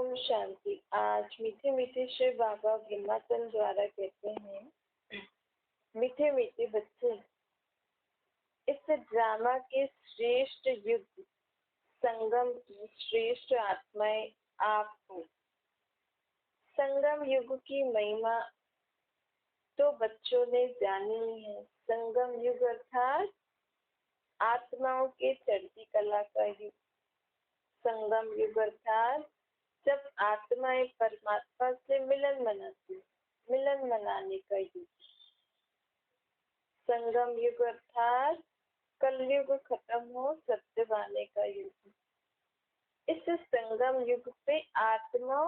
ओम शांति। आज मीठे मीठे शिव बाबा ब्रह्माचंद द्वारा कहते हैं, मीठे मीठे बच्चे, इस ड्रामा के श्रेष्ठ युग संगम की श्रेष्ठ आत्माएं आप हो। संगम युग की महिमा तो बच्चों ने जानी है। संगम युग अर्थात आत्माओं के चढ़ती कला का युग। संगम युग अर्थात जब आत्माएं परमात्मा से मिलन मनाने का युग। संगम युग अर्थात कलयुग खत्म हो सत्य पाने का युग। इस संगम युग पे आत्मा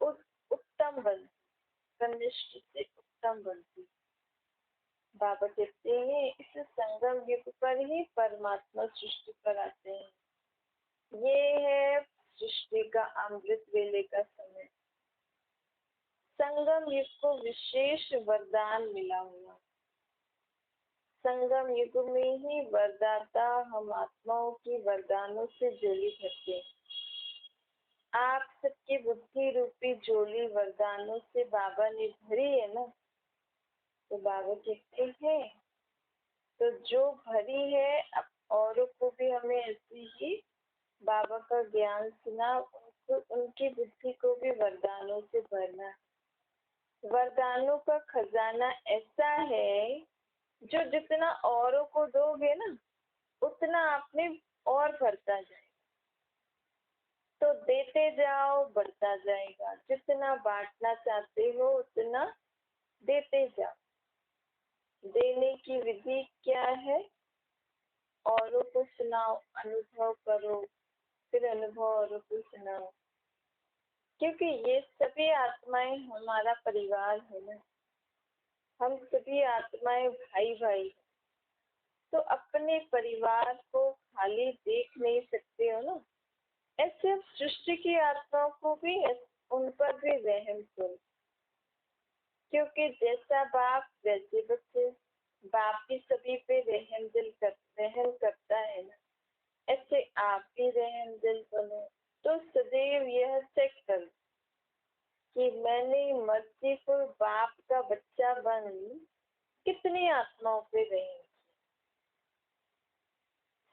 उत्तम बनती, कनिष्ठ से उत्तम बनती। बाबा कहते हैं इस संगम युग पर ही परमात्मा सृष्टि पर आते हैं। ये है सृष्टि का अमृत वेले का समय। संगम युग को विशेष वरदान मिला हुआ। संगम युग में ही वरदाता हम आत्माओं की वरदानों से झोली भरते। आप सबकी बुद्धि रूपी झोली वरदानों से बाबा ने भरी है ना। तो बाबा कहते हैं तो जो भरी है, अब औरों को भी हमें ऐसी ही बाबा का ज्ञान सुना, उनकी बुद्धि को भी वरदानों से भरना। वरदानों का खजाना ऐसा है जो जितना औरों को दोगे ना, उतना आपने और भरता जाएगा। तो देते जाओ, बढ़ता जाएगा। जितना बांटना चाहते हो उतना देते जाओ। देने की विधि क्या है? औरों को सुनाओ, अनुभव करो, फिर अनुभव औरों को सुनाओ। क्योंकि ये सभी आत्माएं हमारा परिवार है ना। हम सभी आत्माएं भाई भाई। तो अपने परिवार को खाली देख नहीं सकते हो ना। ऐसे सृष्टि की आत्माओं को भी, उन पर भी रहम करो। क्योंकि जैसा बाप वैसे बच्चे। बाप भी सभी पे रहम करता है ना। ऐसे आप भी रहम दिल बनो। तो सदैव यह चेक करो कि मैंने मर्जीफुल बाप का बच्चा बन कितनी आत्माओं पे रही।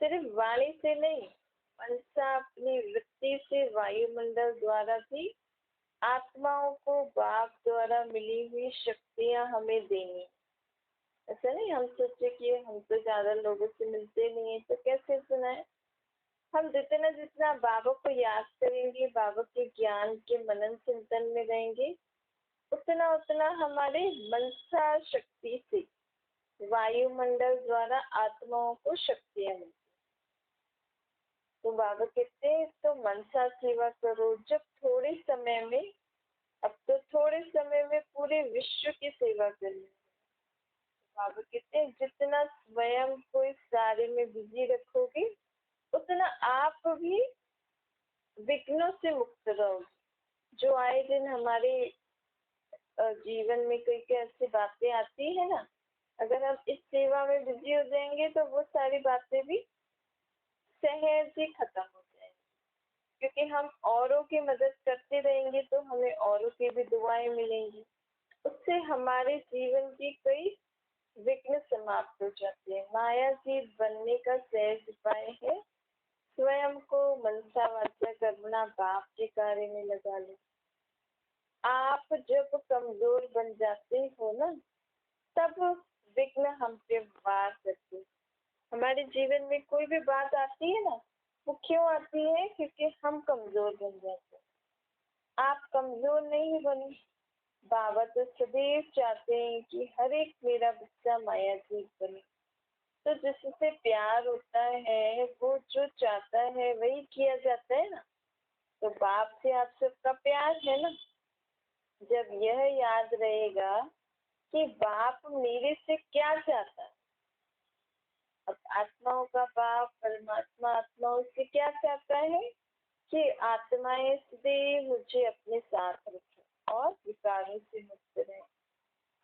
सिर्फ वाणी से नहीं, मनसा अपनी वृत्ति से वायुमंडल द्वारा भी आत्माओं को बाप द्वारा मिली हुई शक्तियां हमें देनी। ऐसा नहीं हम सोचे कि हम तो ज्यादा लोगों से मिलते नहीं है तो कैसे सुनाए। हम जितना बाबा को याद करेंगे, बाबा के ज्ञान के मनन चिंतन में रहेंगे, उतना हमारे मनसा शक्ति से वायुमंडल द्वारा आत्माओं को शक्तियां मिलती। तो बाबा कहते हैं तो मनसा सेवा करो। जब थोड़े समय में, अब तो थोड़े समय में पूरे विश्व की सेवा करनी। बाबा कहते हैं जितना स्वयं को इस कार्य में बिजी रखोगे, उतना आप भी विघ्नों से मुक्त रहोगे। जो आए दिन हमारे जीवन में कई ऐसी बातें आती है ना, अगर हम इस सेवा में बिजी हो जाएंगे तो वो सारी बातें भी सहज ही खत्म हो जाएंगी। क्योंकि हम औरों की मदद करते रहेंगे तो हमें औरों की भी दुआएं मिलेंगी। उससे हमारे जीवन की कई विघ्न समाप्त हो जाते हैं। माया जीत बनने का सहज उपाय है स्वयं को मनसा वाचा करना, बाप के कार्य में लगा लो। आप जब कमजोर बन जाते हो ना, तब विघ्न हम पे वार करते। हमारे जीवन में कोई भी बात आती है ना, वो क्यों आती है? क्योंकि हम कमजोर बन जाते हैं। आप कमजोर नहीं बने। बाबा तो सदैव चाहते हैं कि हर एक मेरा बच्चा मायातीत बने। तो जिससे प्यार होता है, वो जो चाहता है वही किया जाता है ना। तो बाप से आप सबका प्यार है ना। जब यह याद रहेगा कि बाप मेरे से क्या चाहता है, अब आत्माओं का बाप परमात्मा आत्माओं से क्या चाहता है कि आत्माएं सदैव मुझे अपने साथ रखें और विकारों से मुक्त रहें।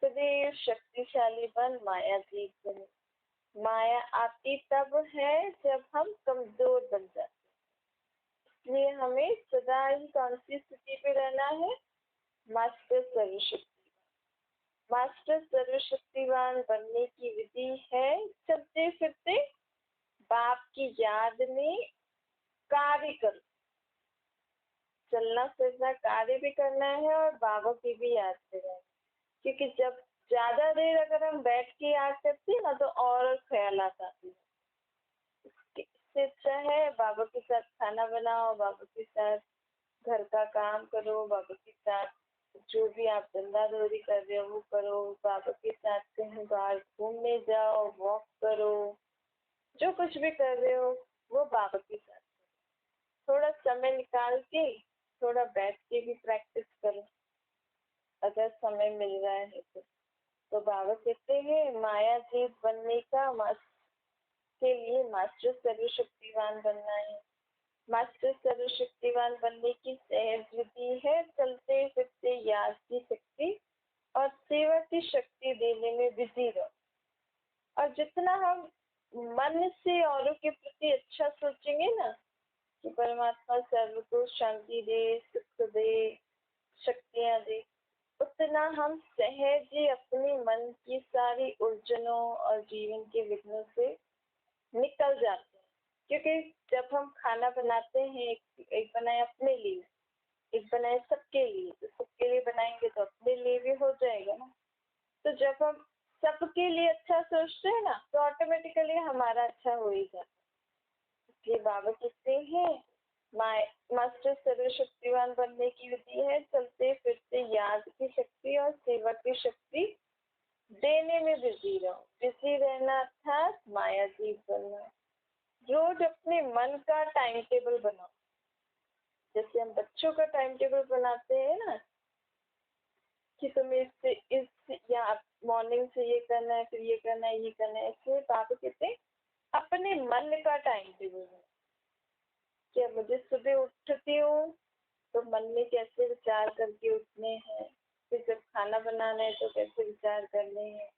सदैव शक्तिशाली बन मायातीत बने। माया आती तब है जब हम कमजोर बन जाते हैं। इसलिए हमें सदा ही कौन सी स्थिति पे रहना है? मास्टर सर्वशक्तिवान। मास्टर सर्वशक्तिवान बनने की विधि है चलते फिरते बाप की याद में कार्य करो। चलना फिरना कार्य भी करना है और बाबा की भी याद करना है, क्योंकि जब ज्यादा देर अगर हम बैठ के याद करते हैं ना तो और ख्यालात आते हैं। इससे अच्छा है बाबा के साथ खाना बनाओ, बाबा के साथ घर का काम करो, बाबा के साथ जो भी आप धंधा दौरी कर रहे हो वो करो, बाबा के साथ कहीं बाहर घूमने जाओ, वॉक करो, जो कुछ भी कर रहे हो वो बाबा के साथ। थोड़ा समय निकाल के थोड़ा बैठ के भी प्रैक्टिस करो अगर समय मिल रहा है तो बाबा कहते हैं माया जीत बनने का के लिए मास्टर सर्वशक्तिवान बनना है। मास्टर सर्वशक्तिवान बनने की सहज विधि है चलते फिरते याद की शक्ति और सेवा की शक्ति देने में बिजी रहो। और जितना हम मन से औरों के प्रति अच्छा सोचेंगे ना कि परमात्मा सर्व को शांति दे, सुख दे, शक्तियां दे, उतना हम सहज ही अपने मन की सारी उलझनों और जीवन के विघ्नों से निकल जाते हैं। क्योंकि जब हम खाना बनाते हैं, एक बनाए अपने लिए, एक बनाए सबके लिए, तो सबके लिए बनाएंगे तो अपने लिए भी हो जाएगा ना। तो जब हम सबके लिए अच्छा सोचते हैं ना तो ऑटोमेटिकली हमारा अच्छा हो ही जाता है। इसलिए बाबा कहते हैं मास्टर सर्वशक्तिवान बनने की विधि है चलते फिरते याद की शक्ति और सेवा की शक्ति देने में बिजी रहो। बिजी रहना अर्थात माया जीत बनना। रोज अपने मन का टाइम टेबल बनाओ। जैसे हम बच्चों का टाइम टेबल बनाते हैं ना कि तुम्हें इससे इस या मॉर्निंग से ये करना है, फिर ये करना है, ये करना है, इसलिए पापा कहते हैं अपने मन का टाइम टेबल बनाओ। क्या मुझे सुबह उठती हूँ तो मन में कैसे विचार करके उठने हैं, फिर जब खाना बनाना है तो कैसे विचार करने हैं,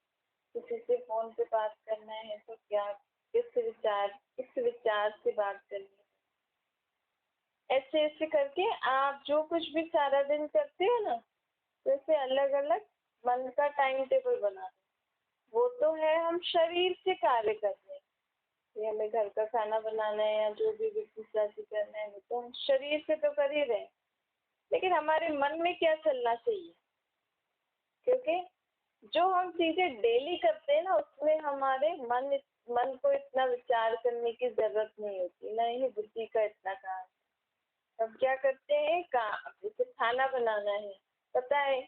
किसी से फोन पे बात करना है तो क्या किस विचार से बात करनी है। ऐसे ऐसे करके आप जो कुछ भी सारा दिन करते हो ना वैसे अलग अलग मन का टाइम टेबल बना दो। वो तो है हम शरीर से कार्य कर रहे हैं, ये हमें घर का खाना बनाना है या जो भी वित्तीय करना है वो तो हम शरीर से तो कर ही रहे हैं, लेकिन हमारे मन में क्या चलना चाहिए? क्योंकि जो हम चीजें डेली करते हैं ना उसमें हमारे मन को इतना विचार करने की जरूरत नहीं होती, ना ही बुद्धि का इतना काम। हम क्या करते हैं, जैसे खाना बनाना है, पता है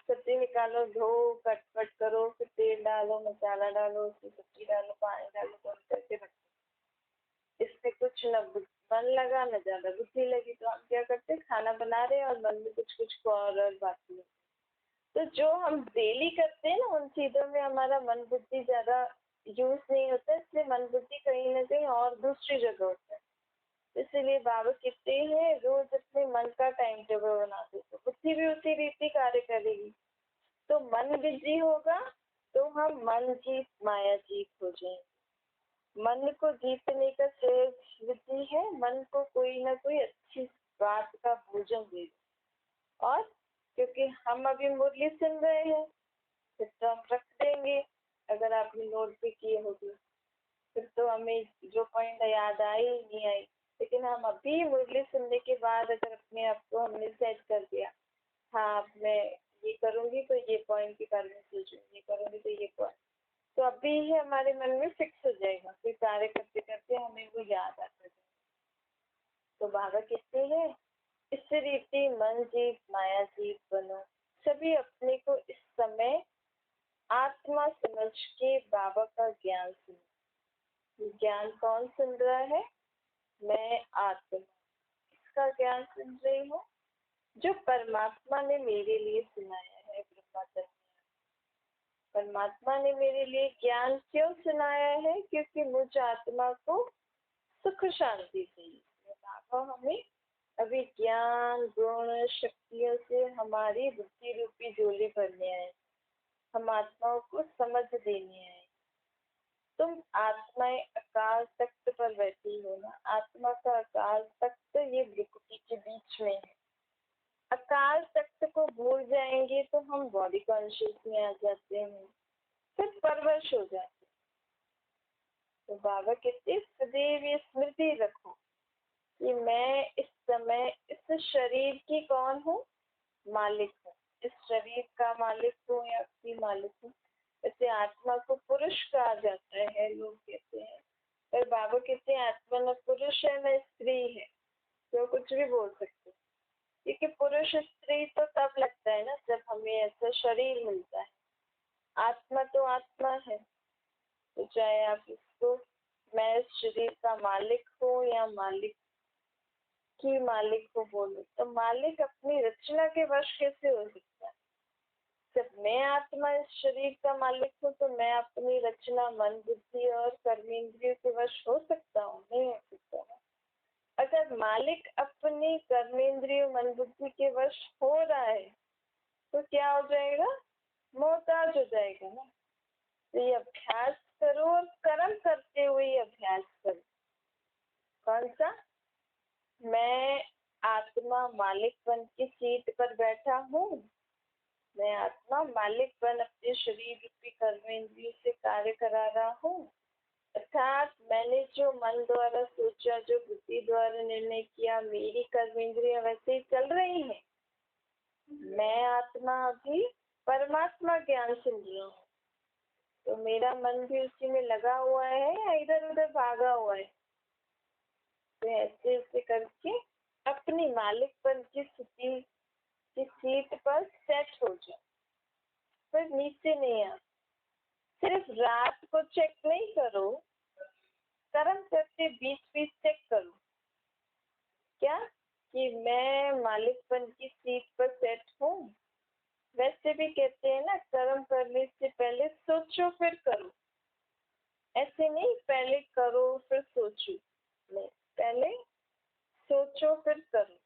सब्जी निकालो, धो, कट कट करो, फिर तेल डालो, मसाला डालो, उसमें सब्जी डालो, पानी डालो, बंद करके रखो। इसमें कुछ न मन लगा न ज्यादा बुद्धि लगी, तो हम क्या करते हैं खाना बना रहे हैं और मन में कुछ कुछ और बाकी है। तो जो हम डेली करते हैं ना उन चीजों में हमारा मन बुद्धि ज्यादा यूज नहीं होता, इसलिए मन बुद्धि कहीं ना कहीं और दूसरी जगह होता है। इसीलिए बाबा कहते हैं रोज अपने मन का टाइम टेबल बना दो तो बुद्धि भी उसी रीति कार्य करेगी। तो मन बिजी होगा तो हम मन जीत माया जीत हो जाएंगे। मन को जीतने का सहज विधि है मन को कोई ना कोई अच्छी बात का भोजन दे दो। और क्योंकि हम अभी मुरली सुन रहे हैं फिर तो हम रख देंगे, अगर आपने नोट भी किए होंगे फिर तो हमें जो पॉइंट याद आई नहीं आई, लेकिन हम अभी मुरली सुनने के बाद अगर अपने आप को हमने सेट कर दिया, हाँ अब मैं ये करूंगी तो ये पॉइंट के बारे में सोचूंगी, ये करूंगी तो ये पॉइंट, तो अभी ही हमारे मन में फिक्स हो जाएगा, फिर कार्य करते करते हमें वो याद आता है। तो बाबा कहते हैं इस रीति मन जीत माया जीत बनो। सभी अपने को इस समय आत्मा समझ के बाबा का ज्ञान सुनो। ज्ञान कौन सुन रहा है? मैं आत्मा इसका ज्ञान सुन रही हूँ जो परमात्मा ने मेरे लिए सुनाया है। ब्रह्मा परमात्मा ने मेरे लिए ज्ञान क्यों सुनाया है? क्योंकि मुझ आत्मा को सुख शांति चाहिए। बाबा हमें अभी ज्ञान गुण शक्तियों से हमारी बुद्धि रूपी झोली भरने आए, हम आत्माओं को समझ देने आए। तुम आत्माएं अकाल तख्त पर बैठी हो ना, आत्मा का अकाल तख्त ये भ्रिकुटी के बीच में है। अकाल तख्त को भूल जाएंगे तो हम बॉडी कॉन्शियस में आ जाते हैं, फिर परवश हो जाते हैं। तो बाबा कहते सदैव ये स्मृति रखो कि मैं इस समय इस शरीर की कौन हूँ, मालिक हूँ। इस शरीर का मालिक हूँ या की मालिक हूँ। वैसे आत्मा को पुरुष कहा जाता है, लोग कहते हैं, पर बाबा कहते हैं आत्मा न पुरुष है न स्त्री है, तो कुछ भी बोल सकते हैं। क्योंकि पुरुष स्त्री तो तब लगता है ना जब हमें ऐसा शरीर मिलता है। आत्मा तो आत्मा है, तो चाहे आप इसको मैं इस शरीर का मालिक हूँ या मालिक की मालिक को बोलो, तो मालिक अपनी रचना के वश कैसे हो सकता है। जब मैं आत्मा इस शरीर का मालिक हूँ तो मैं अपनी रचना मन बुद्धि और कर्मेंद्रियों के वश हो सकता हूँ, नहीं हो सकता हूँ। अगर मालिक अपनी कर्मेंद्रियों मन बुद्धि के वश हो रहा है तो क्या हो जाएगा, मोहताज हो जाएगा ना। तो ये अभ्यास करो और कर्म करते हुए अभ्यास करो। कौन सा, मैं आत्मा मालिक बन की सीट पर बैठा हूँ, मैं आत्मा मालिक बन अपने शरीर रूपी कर्मेंद्रियों से कार्य करा रहा हूँ। अर्थात मैंने जो मन द्वारा सोचा, जो बुद्धि द्वारा निर्णय किया, मेरी कर्मेंद्रियां वैसे ही चल रही हैं। मैं आत्मा अभी परमात्मा ज्ञान सुन रहा हूँ, तो मेरा मन भी उसी में लगा हुआ है या इधर उधर भागा हुआ है। तो ऐसे ऐसे करके अपनी मालिकपन की स्थिति की सीट पर सेट हो जाओ, फिर नीचे नहीं आ। सिर्फ रात को चेक नहीं करो, कर्म करते बीच बीच चेक करो क्या कि मैं मालिकपन की सीट पर सेट हूँ। वैसे भी कहते हैं ना, कर्म करने से पहले सोचो फिर करो। ऐसे नहीं पहले करो फिर सोचो, नहीं, पहले सोचो फिर करो,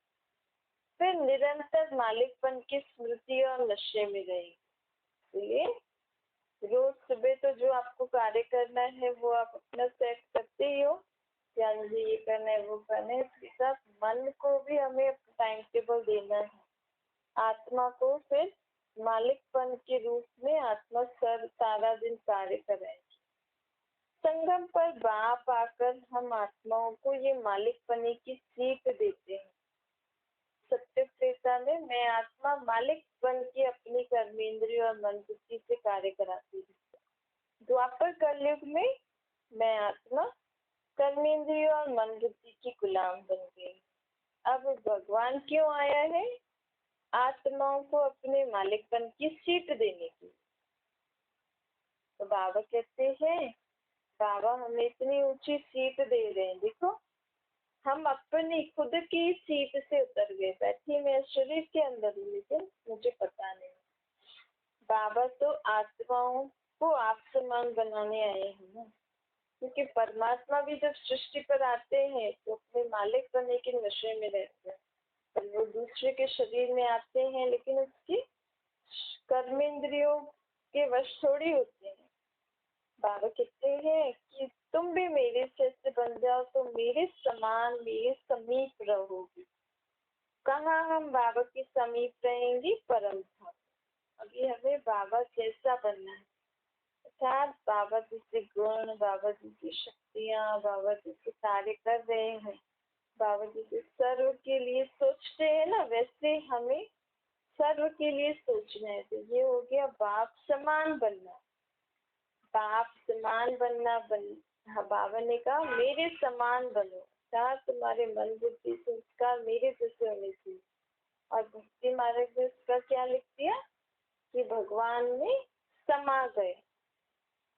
फिर निरंतर मालिकपन की स्मृति और नशे में रहेगी। इसलिए रोज सुबह तो जो आपको कार्य करना है वो आप अपना सेट करते ही हो, ध्यान मुझे ये करना है वो करना है। इसके साथ मन को भी हमें टाइम टेबल देना है। आत्मा को फिर मालिकपन के रूप में आत्मा सारा दिन कार्य कराएगी। संगम पर बाप आकर हम आत्माओं को ये मालिकपने की सीख देते हैं। सत्य त्रेता में मैं आत्मा मालिक बन के अपनी कर्मेंद्रिय और मन बुद्धि से कार्य कराती हूँ। द्वापर कलयुग में मैं आत्मा कर्मेंद्रिय और मन बुद्धि की गुलाम बन गई। अब भगवान क्यों आया है, आत्माओं को अपने मालिकपन की सीट देने की। तो बाबा कहते हैं, बाबा हमें इतनी ऊंची सीट दे रहे हैं, देखो हम अपनी खुद की सीट से उतर गए। बैठी मैं शरीर के अंदर हूँ लेकिन मुझे पता नहीं। बाबा तो आत्माओं को आप समान बनाने आए हैं ना, क्योंकि परमात्मा भी जब सृष्टि पर आते हैं तो अपने मालिक बनने के नशे में रहते हैं। पर वो दूसरे के शरीर में आते हैं लेकिन उसकी कर्मेंद्रियों के वश थोड़ी होते हैं। बाबा कहते हैं कि तुम भी मेरे जैसे बन जाओ तो मेरे समान मेरे समीप रहोगी। कहाँ हम बाबा के समीप रहेंगी, परम धाम। अभी हमें बाबा जैसा बनना है, अर्थात बाबा जैसे गुण, बाबा जैसी शक्तियाँ, बाबा जैसे कार्य कर रहे हैं, बाबा जैसे सर्व के लिए सोचते हैं ना, वैसे हमें सर्व के लिए सोचना है। तो ये हो गया बाप समान बनना। बाप समान बनना हाँ, बाबा ने कहा मेरे समान बनो, क्या तुम्हारे मन बुद्धि संस्कार मेरे जैसे होने चाहिए। और भक्ति मार्ग में उसका क्या लिख दिया कि भगवान में समा गए।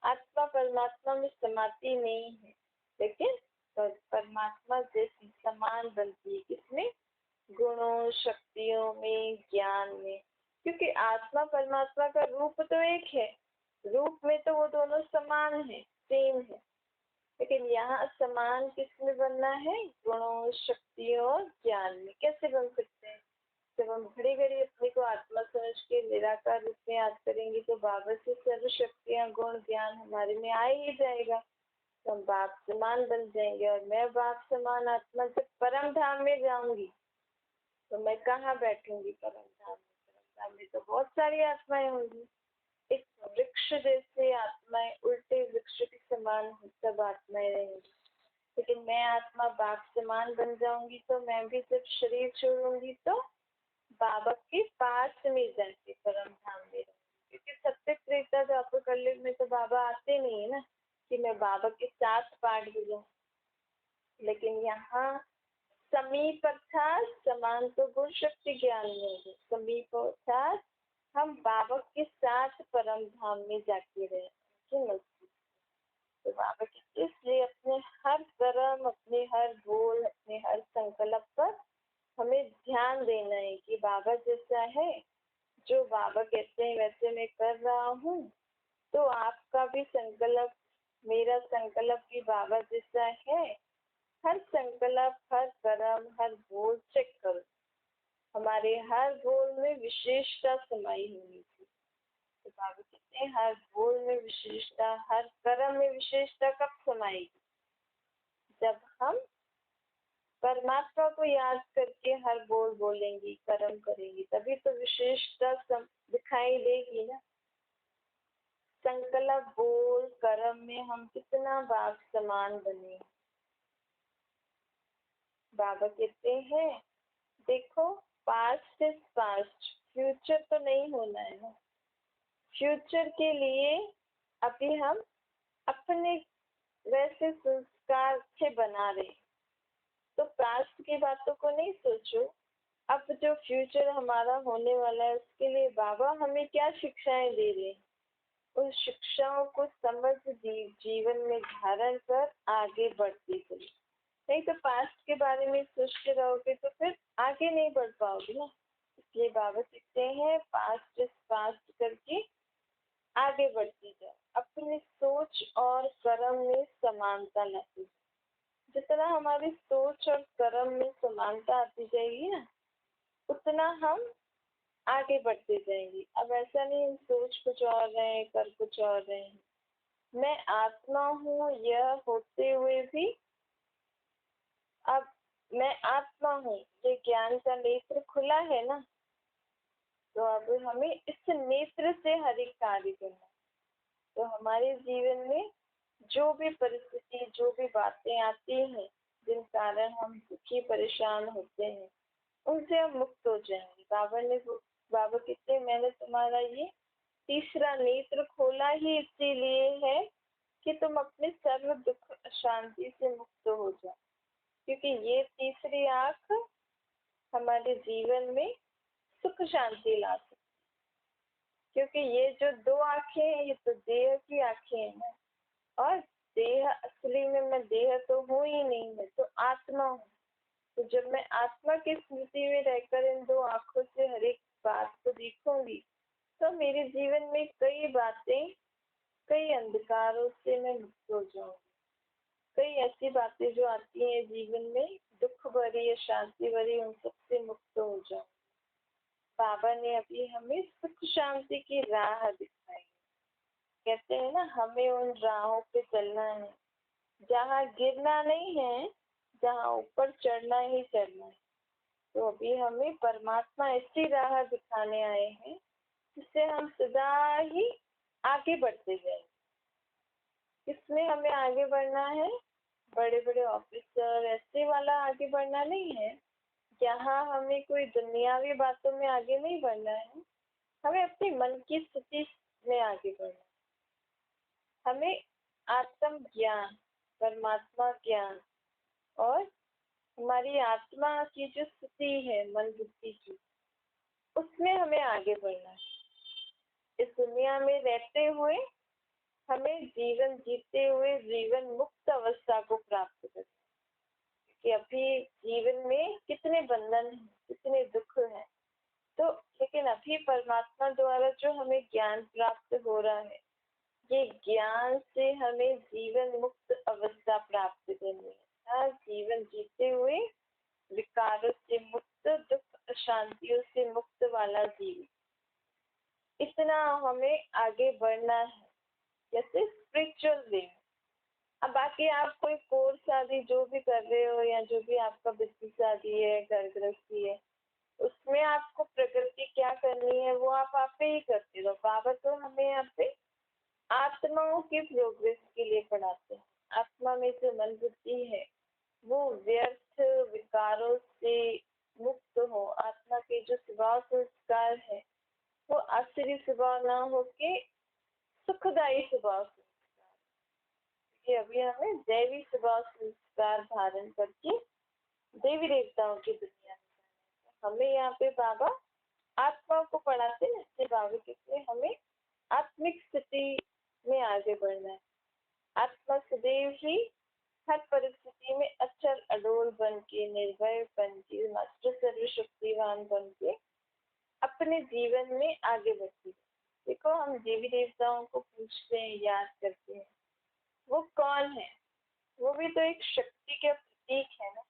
आत्मा परमात्मा में समाती नहीं है, लेकिन परमात्मा जैसी समान बनती है। किसमें, गुणों शक्तियों में, ज्ञान में। क्योंकि आत्मा परमात्मा का रूप तो एक है, रूप में तो वो दोनों समान है, सेम है। लेकिन यहाँ समान किसमें बनना है, गुणों शक्तियों और ज्ञान में। कैसे बन सकते हैं, जब हम घड़ी घड़ी अपने को आत्मा समझ के निराकार रूप में याद करेंगे तो बाबा से सर्व शक्तियाँ गुण ज्ञान हमारे में आ ही जाएगा, तो हम बाप समान बन जाएंगे। और मैं बाप समान आत्मा जब परम धाम में जाऊंगी तो मैं कहाँ बैठूंगी? परम धाम में। परम धाम में तो बहुत सारी आत्माएं होंगी, एक वृक्ष जैसे आत्माएं, उल्टे वृक्ष के समान सब आत्माएं रहेंगी। लेकिन मैं आत्मा बाप समान बन जाऊंगी तो मैं भी जब शरीर छोड़ूंगी तो बाबा के पास में जाके परम धाम में रहूंगी। क्योंकि सत्य त्रेता द्वापर कलयुग में तो बाबा आते नहीं है ना कि मैं बाबा के साथ पाठ बजाऊं। लेकिन यहाँ समीप अर्थात समान तो गुण शक्ति ज्ञान में है, समीप अर्थात हम बाबा के साथ परम धाम में जाके रहे तो बाबा कहते इसलिए अपने हर कर्म, अपने हर बोल, अपने हर संकल्प पर हमें ध्यान देना है कि बाबा जैसा है, जो बाबा कहते हैं वैसे मैं कर रहा हूँ। तो आपका भी संकल्प, मेरा संकल्प भी बाबा जैसा है। हर संकल्प, हर कर्म, हर बोल चेक करो, हमारे हर बोल में विशेषता समाई होनी चाहिए। तो बाबा कहते हैं हर बोल में विशेषता, हर कर्म में विशेषता कब समाएगी? जब हम परमात्मा को याद करके हर बोल बोलेंगी, कर्म करेंगी, तभी तो विशेषता दिखाई देगी ना। संकल्प, बोल, कर्म में हम कितना बाप समान बने। बाबा कहते हैं देखो पास्ट इज पास्ट, फ्यूचर तो नहीं होना है ना। फ्यूचर के लिए अभी हम अपने वैसे संस्कार अच्छे बना रहे, तो पास्ट की बातों को नहीं सोचो। अब जो फ्यूचर हमारा होने वाला है उसके लिए बाबा हमें क्या शिक्षाएं दे रहे हैं, उन शिक्षाओं को समझ जीवन में धारण कर आगे बढ़ती चली। नहीं तो पास्ट के बारे में सोचते रहोगे तो फिर आगे नहीं बढ़ पाओगे ना। इसलिए बाबा कहते हैं पास्ट इज पास्ट करके आगे बढ़ती जाओ, अपनी सोच और कर्म में समानता लाती। जितना हमारी सोच और कर्म में समानता आती जाएगी ना, उतना हम आगे बढ़ते जाएंगे। अब ऐसा नहीं हम सोच कुछ और रहे हैं, कर कुछ और रहे हैं। मैं आत्मा हूँ यह होते हुए भी अब मैं आत्मा हूँ, ये ज्ञान का नेत्र खुला है ना, तो अब हमें इस नेत्र से हर एक कार्य करना। तो हमारे जीवन में जो भी परिस्थिति, जो भी बातें आती हैं जिन कारण हम दुखी परेशान होते हैं, उनसे हम मुक्त हो जाएंगे। बाबा कहते हैं मैंने तुम्हारा ये तीसरा नेत्र खोला ही इसीलिए है कि तुम अपने सर्व दुख अशांति से मुक्त हो जाओ। क्योंकि ये तीसरी आंख हमारे जीवन में सुख शांति ला सकती। क्योंकि ये जो दो आंखें हैं ये तो देह की आंखें हैं ना, और देह असली में मैं देह तो हूँ ही नहीं, मैं तो आत्मा हूँ। तो जब मैं आत्मा की स्मृति में रहकर इन दो आंखों से हर एक बात को देखूंगी तो मेरे जीवन में कई बातें, कई अंधकारों से मैं मुक्त हो जाऊंगी। कई ऐसी बातें जो आती हैं जीवन में दुख भरी या शांति भरी, उन सबसे मुक्त हो जाऊंगी। बाबा ने अभी हमें सुख शांति की राह दिखाई। कहते हैं ना हमें उन राहों पे चलना है जहाँ गिरना नहीं है, जहाँ ऊपर चढ़ना ही चढ़ना है। तो अभी हमें परमात्मा ऐसी राह दिखाने आए हैं जिससे हम सदा ही आगे बढ़ते जाएंगे। इसमें हमें आगे बढ़ना है, बड़े बड़े ऑफिसर ऐसे वाला आगे बढ़ना नहीं है। यहाँ हमें कोई दुनियावी बातों में आगे नहीं बढ़ना है, हमें अपने मन की स्थिति में आगे बढ़ना है। हमें आत्म ज्ञान, परमात्मा ज्ञान और हमारी आत्मा की जो स्थिति है मन बुद्धि की, उसमें हमें आगे बढ़ना है। इस दुनिया में रहते हुए हमें जीवन जीते हुए जीवन मुक्त अवस्था को प्राप्त करना है। कि अभी जीवन में कितने बंधन हैं, कितने दुख हैं, तो लेकिन अभी परमात्मा द्वारा जो हमें ज्ञान प्राप्त हो रहा है, ये ज्ञान से हमें जीवन मुक्त अवस्था प्राप्त करनी है। जीवन जीते हुए विकारों से मुक्त, दुख अशांतियों से मुक्त वाला जीवन, इतना हमें आगे बढ़ना है जैसे स्पिरिचुअल वे। अब बाकी आप कोई कोर्स आदि जो भी कर रहे हो या जो भी आपका बिजनेस आदि है, घर गृहस्थी है, उसमें आपको प्रकृति क्या करनी है वो आप पे ही करते रहो। बाबा तो हमें यहाँ पे आत्माओं के प्रोग्रेस के लिए पढ़ाते हैं। आत्मा में जो मन बुद्धि है वो व्यर्थ विकारों से मुक्त हो, आत्मा के जो स्वभाव संस्कार है वो आसुरी स्वभाव ना होके सुखदायी स्वभाव संस्कार, कि अभी हमें दैवी स्वभाव संस्कार धारण करके देवी देवताओं की दुनिया में हमें यहाँ पे बाबा आत्मा को पढ़ाते हैं। इससे बाबा कहते हैं हमें आत्मिक स्थिति में आगे बढ़ना है। आत्मा सदैव ही हर परिस्थिति में अचल अडोल बन के, निर्भय बन के, मास्टर सर्वशक्तिवान बन के अपने जीवन में आगे बढ़ती है। देखो हम देवी देवताओं को पूछते हैं, याद करते हैं, वो कौन है? वो भी तो एक शक्ति के प्रतीक है ना।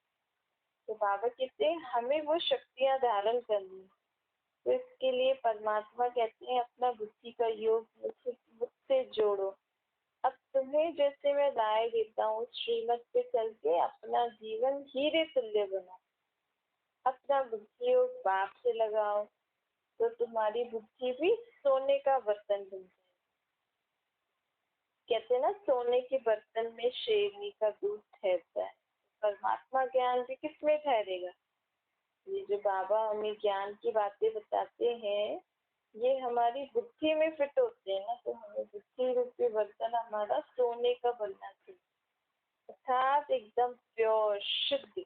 तो बाबा कहते हैं हमें वो शक्तियां धारण करनी है। तो इसके लिए परमात्मा कहते हैं अपना बुद्धि का योग मुझसे जोड़ो। अब तुम्हें जैसे मैं राय देता हूँ, श्रीमत पे चल के अपना जीवन हीरे तुल्य बनाओ। अपना बुद्धि योग बाप से लगाओ तो तुम्हारी बुद्धि भी सोने का बर्तन बन जाए। कहते हैं ना, सोने के बर्तन में शेरनी का दूध ठहरता है, परमात्मा ज्ञान भी किसमें ठहरेगा? ये जो बाबा हमें ज्ञान की बातें बताते हैं ये हमारी बुद्धि में फिट होते हैं ना। तो हमें बुद्धि रूपी बर्तन हमारा सोने का बनना चाहिए, अर्थात एकदम प्योर शुद्ध।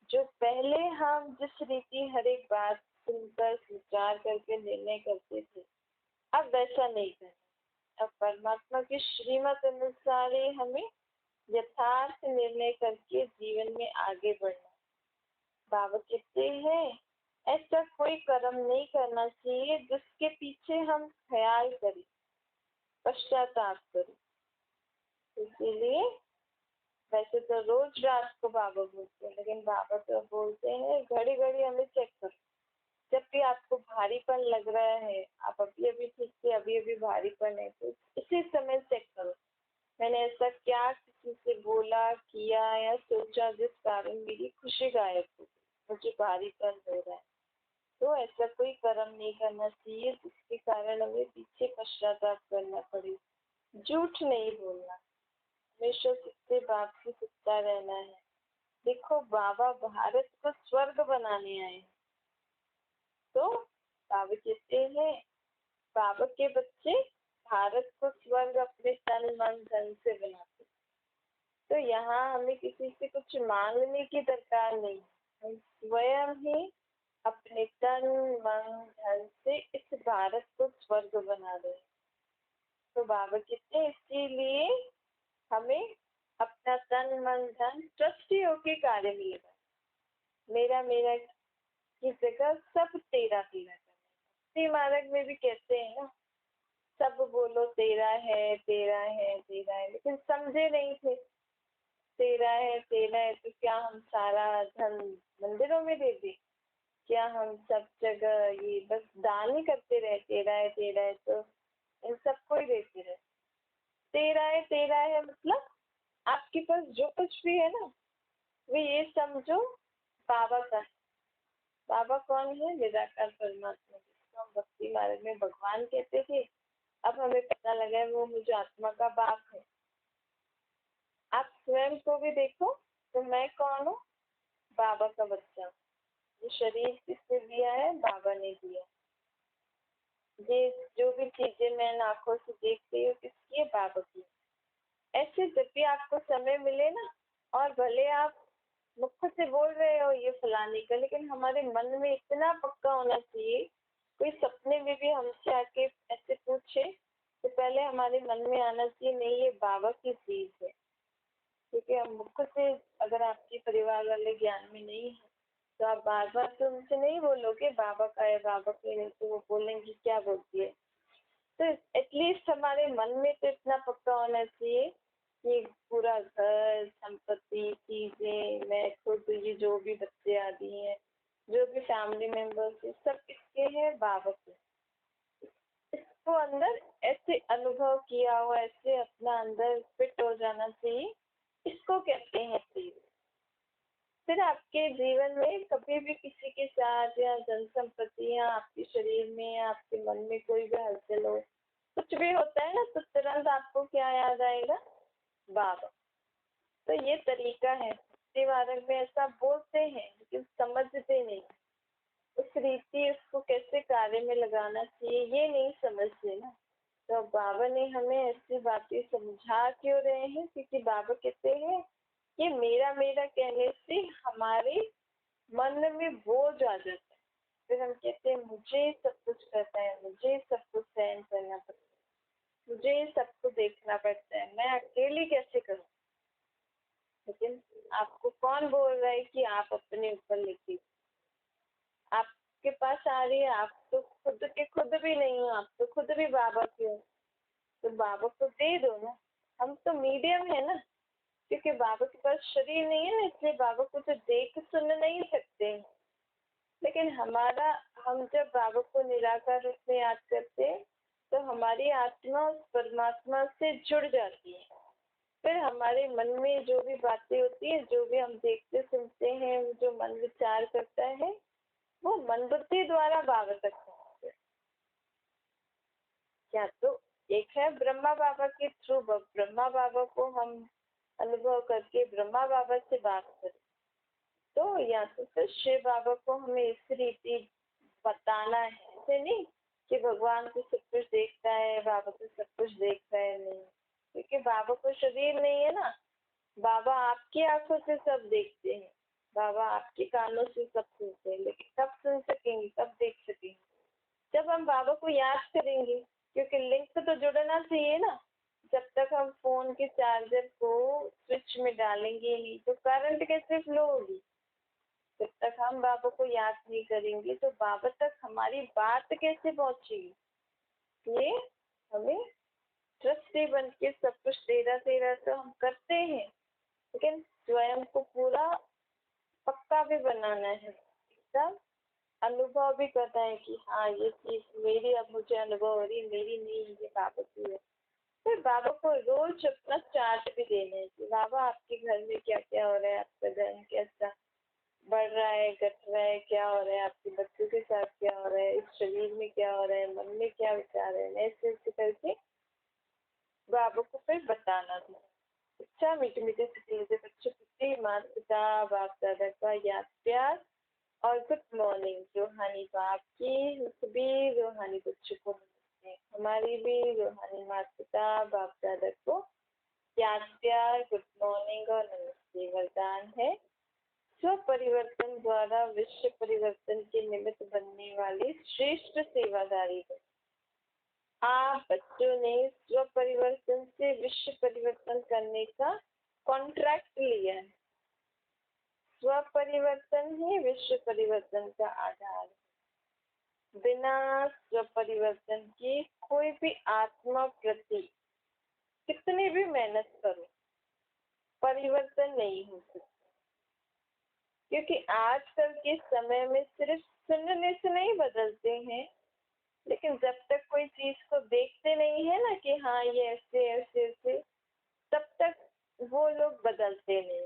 जो पहले हम जिस रीति हर एक बात सुनकर विचार करके निर्णय करते थे, अब वैसा नहीं करना। अब परमात्मा की श्रीमत अनुसार ही हमें यथार्थ निर्णय करके जीवन में आगे बढ़ना। बाबा कहते हैं ऐसा कोई कर्म नहीं करना चाहिए जिसके पीछे हम ख्याल करें, पश्चाताप करें। इसीलिए वैसे तो रोज रात को बाबा बोलते हैं, लेकिन बाबा तो बोलते हैं घड़ी घड़ी हमें चेक करो। जब भी आपको भारीपन लग रहा है, आप अभी अभी ठीक से अभी अभी भारीपन है, तो इसी समय चेक करो मैंने ऐसा क्या किसी से बोला, किया या सोचा जिस कारण मेरी खुशी गायब हो गई, मुझे भारीपन हो रहा है। तो ऐसा कोई कर्म नहीं करना चाहिए जिसके कारण हमें पीछे पश्चाताप करना पड़े। झूठ नहीं बोलना, हमेशा सत्य बात की सत्ता रहना है। देखो बाबा भारत को स्वर्ग बनाने आए, तो बाबा कहते हैं बाबा के बच्चे भारत को स्वर्ग अपने तन मन धन से बनाते। तो यहाँ हमें किसी से कुछ मांगने की दरकार नहीं, हम स्वयं ही अपने तन मन धन से इस भारत को स्वर्ग बना रहे हैं। तो बाबा कहते हैं इसीलिए हमें अपना तन मन धन ट्रस्टी होके कार्य में लगा, मेरा मेरा की जगह सब तेरा तेरा करना। मार्ग में भी कहते हैं ना, सब बोलो तेरा है तेरा है तेरा है, लेकिन समझे नहीं थे तेरा है तो क्या हम सारा धन मंदिरों में दे दें? क्या हम सब जगह ये बस दान ही करते रहे तेरा है तो इन सबको ही देते रहे? तेरा है मतलब आपके पास जो कुछ भी है ना, वे ये समझो बाबा का है। बाबा कौन है? निराकार परमात्मा, जिसको हम भक्ति मार्ग में भगवान कहते थे, अब हमें पता लगा है वो मुझे आत्मा का बाप है। आप स्वयं को भी देखो तो मैं कौन हूँ? बाबा का बच्चा। ये शरीर किसने दिया है? बाबा ने दिया। ये जो भी चीजें मैं आंखों से देख रही हूँ किसकी है? बाबा की। ऐसे जब भी आपको समय मिले ना, और भले आप मुख से बोल रहे हो ये फलाने का, लेकिन हमारे मन में इतना पक्का होना चाहिए, कोई सपने में भी हमसे आके ऐसे पूछे तो पहले हमारे मन में आना चाहिए नहीं ये बाबा की चीज है। क्योंकि हम मुख से अगर आपके परिवार वाले ज्ञान में नहीं है तो आप बार बार तो उनसे नहीं बोलोगे बाबा का है बाबा का, नहीं तो वो बोलेंगे क्या बोलती है। तो एटलीस्ट हमारे मन में तो इतना पक्का होना चाहिए कि पूरा घर, संपत्ति, चीजें, मैं खुद, ये जो भी बच्चे आदि हैं, जो भी फैमिली मेंबर्स है, सब किसके हैं? बाबा के। इसको अंदर ऐसे अनुभव किया हो, ऐसे अपना अंदर फिट हो जाना चाहिए, इसको कहते हैं प्रेम। फिर आपके जीवन में कभी भी किसी के साथ या जनसंपत्ति या आपके शरीर में या आपके मन में कोई भी हलचल हो, कुछ भी होता है ना, तो तुरंत आपको क्या याद आएगा? बाबा। तो ये तरीका है, भक्तिमार्ग में ऐसा बोलते हैं लेकिन समझते नहीं, उस रीति उसको कैसे कार्य में लगाना चाहिए ये नहीं समझते ना। तो अब बाबा ने हमें ऐसी बातें समझा क्यों रहे हैं? क्योंकि बाबा कहते हैं कि मेरा मेरा कहने से हमारे मन में बोझ आ जाता है। फिर हम कहते हैं मुझे सब कुछ करना है, मुझे सब कुछ सहन करना पड़ता है, मुझे सबको देखना पड़ता है, मैं अकेली कैसे करूँ? लेकिन आपको कौन बोल रहा है कि आप अपने ऊपर लेके? आपके पास आ रही है, आप तो खुद के खुद भी नहीं हो, आप तो खुद भी बाबा के हो, तो बाबा को दे दो ना। हम तो मीडियम है ना, क्योंकि बाबा के पास शरीर नहीं है ना, इसलिए बाबा को तो देख सुन नहीं सकते हैं। लेकिन हमारा, हम जब बाबा को निराकार रूप में याद करते हैं तो हमारी आत्मा उस परमात्मा से जुड़ जाती है। फिर हमारे मन में जो भी बातें होती है, जो भी हम देखते सुनते हैं, जो मन विचार करता है, वो मन बुद्धि द्वारा बाबा तक पहुंचते हैं। क्या तो एक है ब्रह्मा बाबा के थ्रू, ब्रह्मा बाबा को हम अनुभव करके ब्रह्मा बाबा से बात करें, तो या तो फिर शिव बाबा को हमें इस रीति बताना है, ऐसे नहीं कि भगवान तो सब कुछ देखता है, बाबा तो सब कुछ देखता है, नहीं। क्योंकि बाबा को शरीर नहीं है ना, बाबा आपकी आंखों से सब देखते हैं, बाबा आपके कानों से सब सुनते हैं, लेकिन कब सुन सकेंगे, कब देख सकेंगे? जब हम बाबा को याद करेंगे, क्योंकि लिंक तो जुड़ना चाहिए ना। जब तक हम फोन के चार्जर को स्विच में डालेंगे नहीं तो करंट कैसे फ्लो होगी? जब तक हम बाबा को याद नहीं करेंगे तो बाबा तक हमारी बात कैसे पहुंचेगी? ये हमें ट्रस्टी बन के सब कुछ तेरा तेरा तो हम करते हैं, लेकिन स्वयं को पूरा पक्का भी बनाना है, सब अनुभव भी करना है कि हाँ ये चीज मेरी अब मुझे अनुभव हो रही है, मेरी नहीं, ये बाबा की है। फिर बाबा को रोज अपना चार्ट भी देना है कि बाबा आपके घर में क्या क्या हो रहा है, आपका धर्म कैसा बढ़ रहा है, घट रहा है, क्या हो रहा है, आपके बच्चों के साथ क्या हो रहा है, इस शरीर में क्या हो रहा है, मन में क्या विचार है, ऐसे ऐसे करके बाबा को फिर बताना भी। अच्छा, मीठे मीठे से चीजें बच्चों की माता पिता बाप दादा का याद प्यार और गुड मॉर्निंग रूहानी बाप की सभी रूहानी बच्चों को नमस्ते। हमारी भी रूहानी माता पिता बाप दादा को याद प्यार गुड मॉर्निंग और नमस्ते। वरदान है स्व परिवर्तन द्वारा विश्व परिवर्तन के निमित्त बनने वाली श्रेष्ठ सेवादारी बने। आप बच्चों ने स्व परिवर्तन से विश्व परिवर्तन करने का कॉन्ट्रैक्ट लिया है। स्व परिवर्तन ही विश्व परिवर्तन का आधार है। बिना स्व परिवर्तन के कोई भी आत्मा प्रति कितनी भी मेहनत करो, परिवर्तन नहीं हो सकता। क्योंकि आजकल के समय में सिर्फ सुनने से नहीं बदलते हैं, लेकिन जब तक कोई चीज को देखते नहीं है ना कि हाँ ये ऐसे ऐसे ऐसे, तब तक वो लोग बदलते नहीं।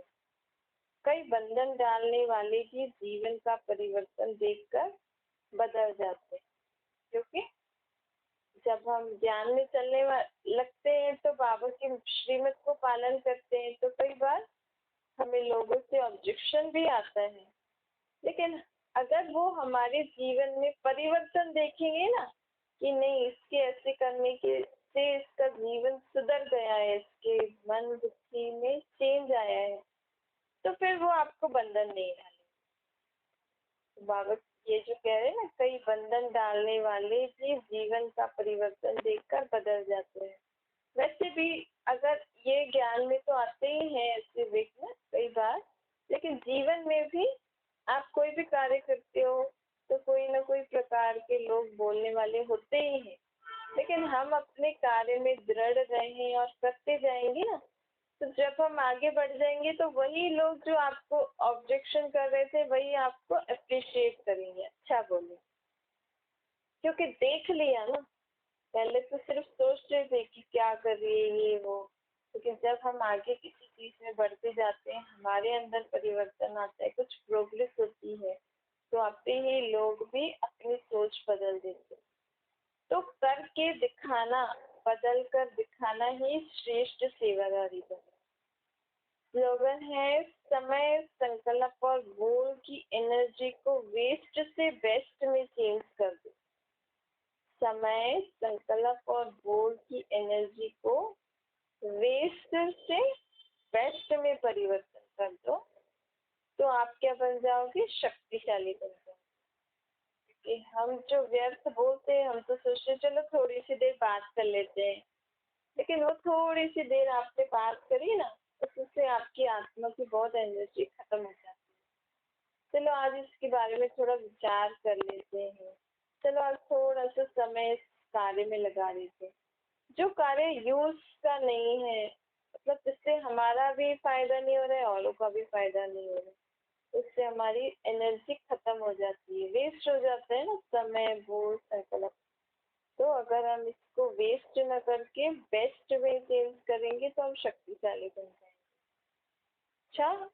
कई बंधन डालने वाले भी जीवन का परिवर्तन देखकर बदल जाते हैं, क्योंकि जब हम ज्ञान में चलने लगते हैं तो बाबा की श्रीमत को पालन करते हैं, तो कई बार हमें लोगों से ऑब्जेक्शन भी आता है। लेकिन अगर वो हमारे जीवन में परिवर्तन देखेंगे ना कि नहीं इसके ऐसे करने के से इसका जीवन सुधर गया है, इसके मन बुद्धि में चेंज आया है, तो फिर वो आपको बंधन नहीं डालेंगे। तो बाबा ये जो कह रहे हैं ना, कई बंधन डालने वाले भी जीवन का परिवर्तन देखकर बदल जाते हैं। वैसे भी अगर ये ज्ञान में तो आते ही हैं ऐसे विघ्न कई बार, लेकिन जीवन में भी आप कोई भी कार्य करते हो तो कोई ना कोई प्रकार के लोग बोलने वाले होते ही हैं। लेकिन हम अपने कार्य में दृढ़ रहें और करते जाएंगे ना, तो जब हम आगे बढ़ जाएंगे तो वही लोग जो आपको ऑब्जेक्शन कर रहे थे वही आपको अप्रिशिएट करेंगे, अच्छा बोले, क्योंकि देख लिया ना। पहले तो सिर्फ सोच रहे थे कि क्या कर रही है ये वो, लेकिन जब हम आगे किसी चीज में बढ़ते जाते हैं, हमारे अंदर परिवर्तन आता है, कुछ प्रोग्रेस होती है, तो आपसे ही लोग भी अपनी सोच बदल देते हैं। तो करके दिखाना, बदल कर दिखाना ही श्रेष्ठ सेवादारी है। स्लोगन है, समय, संकल्प और गोल की एनर्जी को वेस्ट से बेस्ट में चेंज कर दो। समय, संकल्प और गोल की एनर्जी को वेस्ट से बेस्ट में परिवर्तन कर दो, तो आप क्या बन जाओगे? शक्तिशाली बन जाओगे। कि हम जो व्यर्थ बोलते हैं, हम तो सोचते चलो थोड़ी सी देर बात कर लेते हैं, लेकिन वो थोड़ी सी देर आपने बात करी ना, तो उससे आपकी आत्मा की बहुत एनर्जी खत्म हो जाती है। चलो आज इसके बारे में थोड़ा विचार कर लेते हैं, चलो आज थोड़ा सा समय इस कार्य में लगा देते हैं, जो कार्य यूज का नहीं है, मतलब जिससे हमारा भी फायदा नहीं हो रहा है, औरों का भी फायदा नहीं हो रहा है, उससे हमारी एनर्जी खत्म हो जाती है, वेस्ट हो जाता है ना समय, बोल, संकल्प। तो अगर हम इसको वेस्ट न करके बेस्ट में चेंज करेंगे तो हम शक्तिशाली बन जाएंगे। अच्छा,